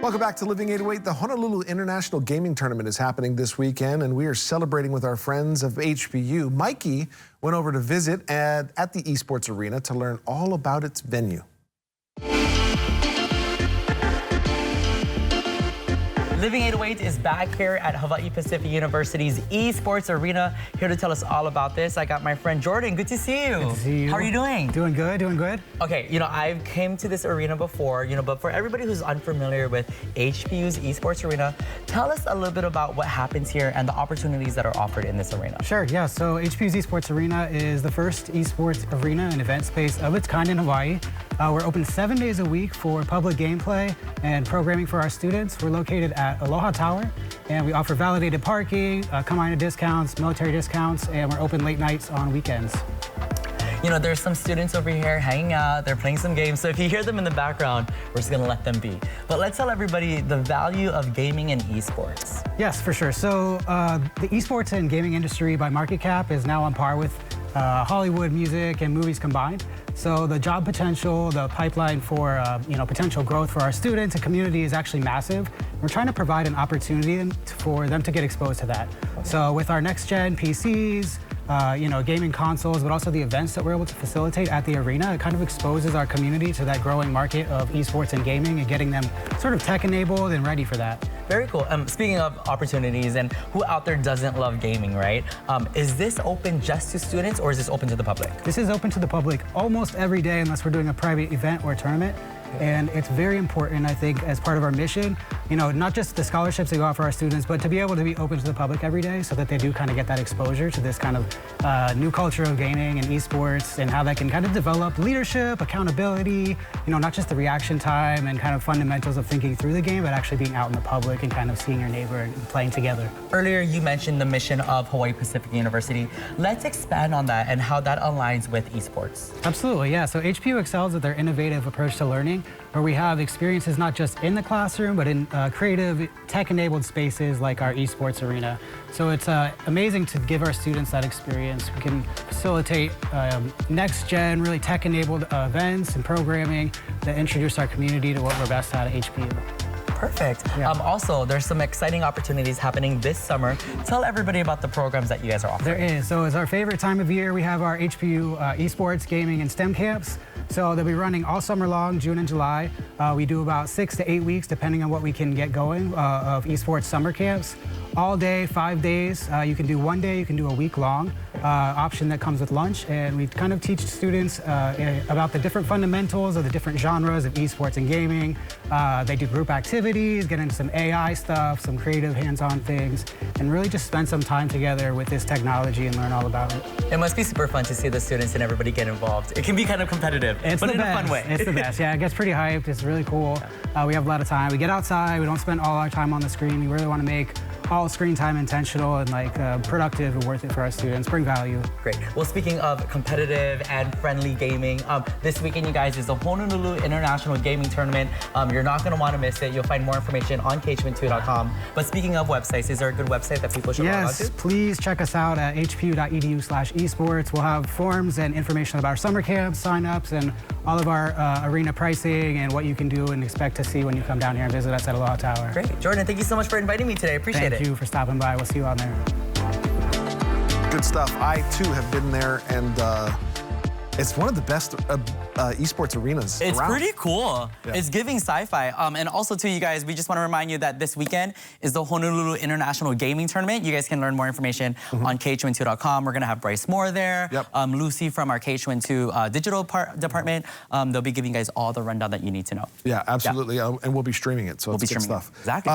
Welcome back to Living 808. The Honolulu International Gaming Tournament is happening this weekend, and we are celebrating with our friends of HPU. Mikey went over to visit at the Esports Arena to learn all about its venue. Living 808 is back here at Hawaii Pacific University's Esports Arena, here to tell us all about this. I got my friend Jordan. Good to see you. Good to see you. How are you doing? Doing good, doing good. Okay, I've came to this arena before, but for everybody who's unfamiliar with HPU's Esports Arena, tell us a little bit about what happens here and the opportunities that are offered in this arena. Sure, yeah. So HPU's Esports Arena is the first esports arena and event space of its kind in Hawaii. We're open 7 days a week for public gameplay and programming for our students. We're located at Aloha Tower, and we offer validated parking, combined discounts, military discounts, and we're open late nights on weekends. There's some students over here hanging out, they're playing some games, so if you hear them in the background, we're just gonna let them be. But let's tell everybody the value of gaming and esports. Yes, for sure. So the esports and gaming industry by market cap is now on par with Hollywood, music, and movies combined. So the job potential, the pipeline for potential growth for our students and community is actually massive. We're trying to provide an opportunity for them to get exposed to that. Okay. So with our next gen PCs, gaming consoles, but also the events that we're able to facilitate at the arena, it kind of exposes our community to that growing market of esports and gaming and getting them sort of tech enabled and ready for that. Very cool. Speaking of opportunities, and who out there doesn't love gaming, right? Is this open just to students or is this open to the public? This is open to the public almost every day unless we're doing a private event or tournament. And it's very important, I think, as part of our mission, not just the scholarships that we offer our students, but to be able to be open to the public every day so that they do kind of get that exposure to this kind of new culture of gaming and esports and how that can kind of develop leadership, accountability, not just the reaction time and kind of fundamentals of thinking through the game, but actually being out in the public and kind of seeing your neighbor and playing together. Earlier, you mentioned the mission of Hawaii Pacific University. Let's expand on that and how that aligns with esports. Absolutely, yeah. So HPU excels at their innovative approach to learning, where we have experiences not just in the classroom, but in creative, tech-enabled spaces like our esports arena. So it's amazing to give our students that experience. We can facilitate next-gen, really tech-enabled events and programming that introduce our community to what we're best at HPU. Perfect. Yeah. Also, there's some exciting opportunities happening this summer. Tell everybody about the programs that you guys are offering. There is. So it's our favorite time of year. We have our HPU esports, gaming, and STEM camps. So they'll be running all summer long, June and July. We do about 6 to 8 weeks, depending on what we can get going, of esports summer camps. All day, 5 days. You can do 1 day, you can do a week long option that comes with lunch. And we kind of teach students about the different fundamentals of the different genres of esports and gaming. They do group activities, get into some AI stuff, some creative hands-on things, and really just spend some time together with this technology and learn all about it. It must be super fun to see the students and everybody get involved. It can be kind of competitive, but in a fun way. It's the best. Yeah, it gets pretty hyped. It's really cool. We have a lot of time. We get outside. We don't spend all our time on the screen. We really want to make all screen time intentional and productive and worth it for our students, bring value. Great. Well, speaking of competitive and friendly gaming, this weekend, you guys, is the Honolulu International Gaming Tournament. You're not going to want to miss it. You'll find more information on khwin2.com. But speaking of websites, is there a good website that people should log on to? Yes, please check us out at hpu.edu/esports. We'll have forms and information about our summer camps, signups, and all of our arena pricing and what you can do and expect to see when you come down here and visit us at Aloha Tower. Great. Jordan, thank you so much for inviting me today. I appreciate it. Thank you for stopping by. We'll see you on there. Good stuff. I, too, have been there, and it's one of the best esports arenas It's around. pretty cool. Yeah. It's giving sci-fi. And also, too, you guys, we just want to remind you that this weekend is the Honolulu International Gaming Tournament. You guys can learn more information on khwin2.com. We're going to have Bryce Moore there. Yep. Lucy from our khwin2 digital department. They'll be giving you guys all the rundown that you need to know. Yeah, absolutely. And we'll be streaming it, so We'll it's be good streaming stuff. it. Exactly.